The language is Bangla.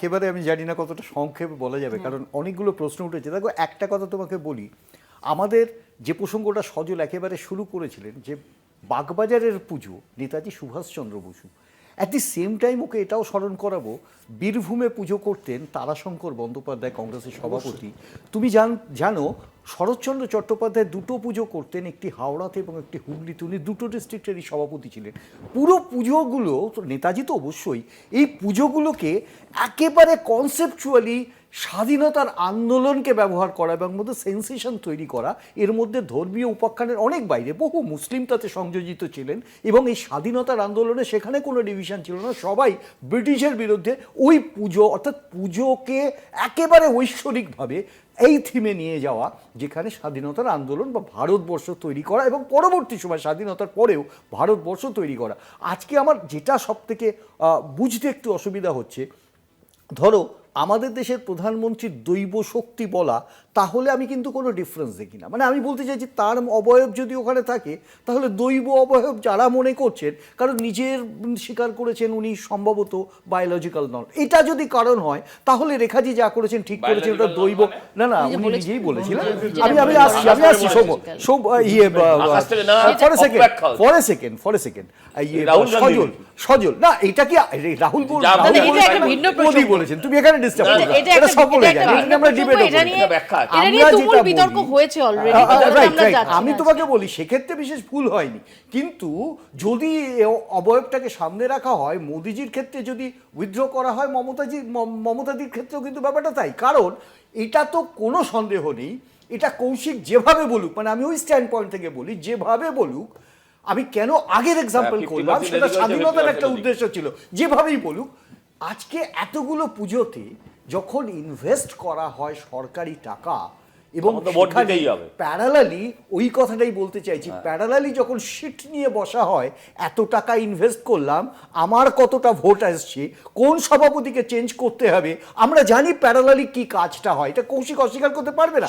একেবারে আমি জানি না কতটা সংক্ষেপে বলা যাবে, কারণ অনেকগুলো প্রশ্ন উঠেছে। দেখো, একটা কথা তোমাকে বলি, আমাদের যে প্রসঙ্গটা সজল একেবারে শুরু করেছিলেন, যে বাগবাজারের পুজো Netaji Subhash Chandra Bose, at the same time ওকে এটাও স্মরণ করাবো, বীরভূমে পুজো করতেন তারাশঙ্কর বন্দ্যোপাধ্যায়, কংগ্রেসের সভাপতি। তুমি জানো শরৎচন্দ্র চট্টোপাধ্যায় দুটো পুজো করতেন, একটি হাওড়াতে এবং একটি হুগলিতে। উনি দুটো ডিস্ট্রিক্টেরই সভাপতি ছিলেন। পুরো পুজোগুলো তো নেতাজি তো অবশ্যই এই পুজোগুলোকে একেবারে কনসেপচুয়ালি স্বাধীনতার আন্দোলনকে ব্যবহার করা এবং মধ্যে সেন্সেশন তৈরি করা, এর মধ্যে ধর্মীয় উপাখ্যানের অনেক বাইরে বহু মুসলিম তাতে সংযোজিত ছিলেন, এবং এই স্বাধীনতার আন্দোলনে সেখানে কোনো ডিভিশন ছিল না, সবাই ব্রিটিশের বিরুদ্ধে। ওই পুজো অর্থাৎ পুজোকে একেবারে ঐশ্বরিকভাবে এই থিমে নিয়ে যাওয়া, যেখানে স্বাধীনতার আন্দোলন বা ভারতবর্ষ তৈরি করা এবং পরবর্তী সময় স্বাধীনতার পরেও ভারতবর্ষ তৈরি করা। আজকে আমার যেটা সবথেকে বুঝতে একটু অসুবিধা হচ্ছে, ধরো আমাদের দেশের প্রধানমন্ত্রীর দৈব শক্তি বলা, তাহলে আমি কিন্তু কোনো ডিফারেন্স দেখি না। মানে আমি বলতে চাইছি, তার অবয়ব যদি ওখানে থাকে, তাহলে দৈব অবয়ব যারা মনে করছেন, কারণ নিজের স্বীকার করেছেন উনি সম্ভবত বায়োলজিক্যাল নন, এটা যদি কারণ হয়, তাহলে রেখাজি যা করেছেন ঠিক করেছেন, ওটা দৈব না। না, উনি নিজেই বলেছিলেন। আমি আসছি ফর এ সেকেন্ড সজল না, এটা কি রাহুল মোদি বলেছেন? তুমি এখানে ডিস্টার্ব করো, এটা সকলে জানে, এটা আমরা ডিবেট করি। আমি তোমাকে বলি, সেক্ষেত্রে বিশেষ ভুল হয়নি, কিন্তু যদি অবয়বটাকে সামনে রাখা হয়, মোদিজির ক্ষেত্রে যদি উইথড্র করা হয়, মমতাদির ক্ষেত্রেও কিন্তু ব্যাপারটা তাই। কারণ এটা তো কোনো সন্দেহ নেই, এটা কৌশিক যেভাবে বলুক, মানে আমি ওই স্ট্যান্ড পয়েন্ট থেকে বলি, যেভাবে বলুক, আমি কেন আগের এক্সাম্পল করলাম, সেটা স্বাধীনতার একটা উদ্দেশ্য ছিল, যেভাবেই বলুক, আজকে এতগুলো পুজোতে যখন ইনভেস্ট করা হয় সরকারি টাকা, এবং প্যারালালি ওই কথাটাই বলতে চাইছি, প্যারালালি যখন সিট নিয়ে বসা হয়, এত টাকা ইনভেস্ট করলাম, আমার কতটা ভোট আসছে, কোন সভাপতিকে চেঞ্জ করতে হবে, আমরা জানি প্যারালালি কি কাজটা হয়, এটা কৌশিক অস্বীকার করতে পারবে না।